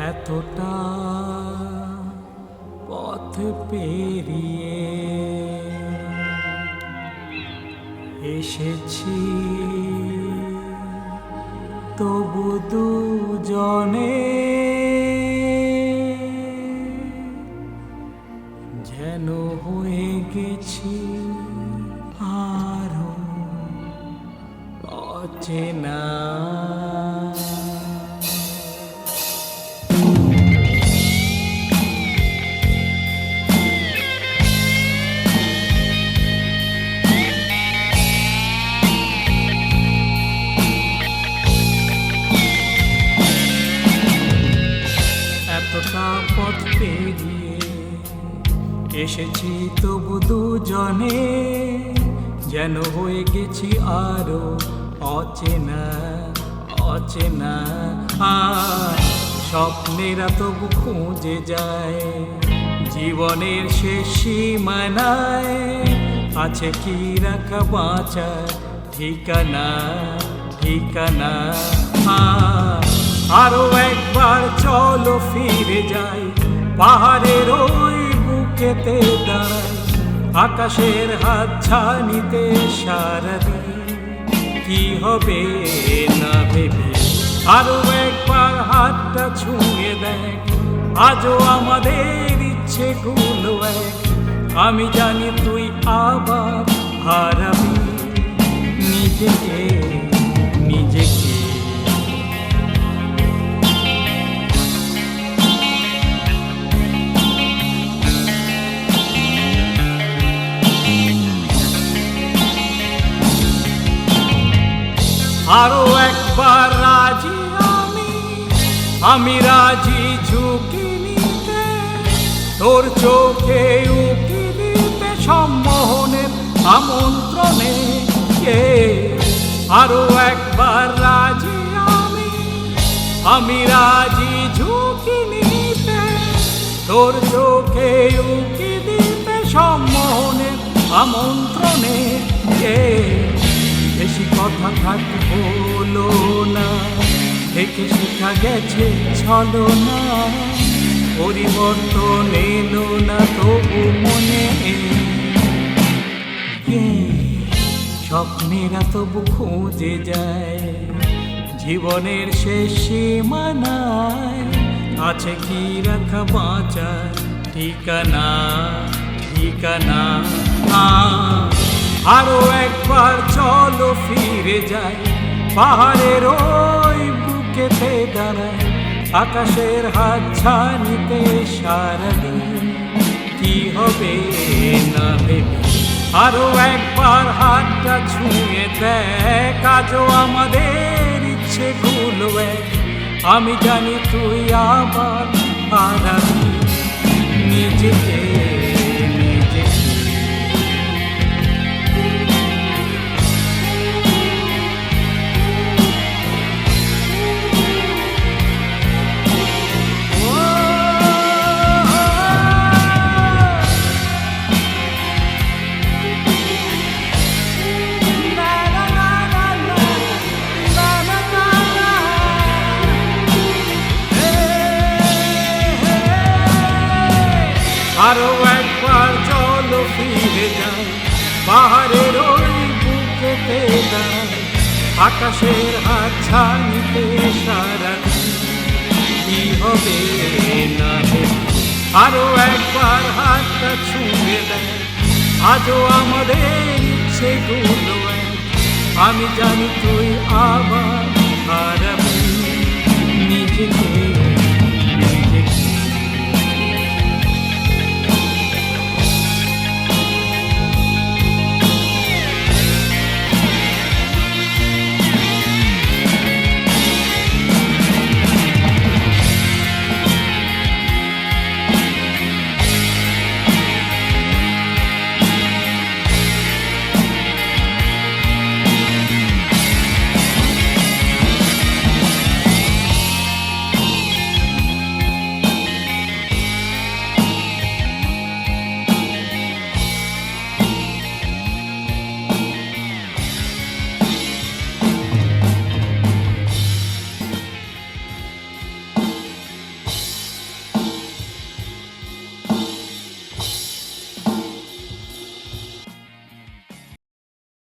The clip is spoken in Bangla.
এতটা পথ পেরিয়ে এসেছি, তবু দুজনে যেন হয়ে গেছি আরো অচেনা। এতটা পথ পেরিয়ে এসেছি, তবু দুজনে যেন হয়ে গেছি আরো অচেনা অচেনা। স্বপ্নেরা তবু খুঁজে যায় জীবনের শেষ সীমানায়, আছে কি রাখা বাঁচার ঠিকানা ঠিকানা। আরো একবার চলো ফিরে যাই, পাহাড়ের ওই বুকেতে দাঁড়াই, আকাশের হাত ছানিতে সারাদিন কি হবে না ভেবে। আরো একবার হাতটা ছুঁয়ে দেখ, আজও আমাদের ইচ্ছে গুলো এক। আমি জানি তুই আবার হারাবি নিজেকে নিজেকে। আরো একবার রাজি আমি রাজি ঝুঁকি নিতে, তোর চোখে উকি দিতে সম্মোহনের আমন্ত্রণে। আরো একবার রাজি আমি রাজি ঝুঁকি নিতে, তোর চোখে উকি দিতে সম্মোহনের আমন্ত্রণে। বেশি কথা থাক হলো না, দেখে শেখা গেছে ছলো না, পরিবর্তন এলো না তবু মনে। স্বপ্নেরা তবু খুঁজে যায় জীবনের শেষ সীমানায়, আছে কি রাখা বাঁচার ঠিকানা ঠিকানা। আরো একবার চলো ফিরে যাই, পাহাড়ের ওই বুকেতে দাঁড়াই, আকাশের হাত ছানিতে সারাদিন কি হবে না ভেবে। আরো একবার হাতটা ছুঁয়ে দেখ, আজও আমাদের ইচ্ছে গুলো এক। আমি জানি তুই আবার হারাবি নিজেকে নিজেকে। আরো একবার চলো ফিরে যাই, পাহাড়ের ওই বুকেতে দাঁড়াই, আকাশের হাত ছানিতে সারাদিন কি হবে না ভেবে। আরো একবার হাতটা ছুঁয়ে দেয়, আজও আমাদের ইচ্ছে গুলো এক। আমি জানি তুই আবার হারাবি নিজেকে।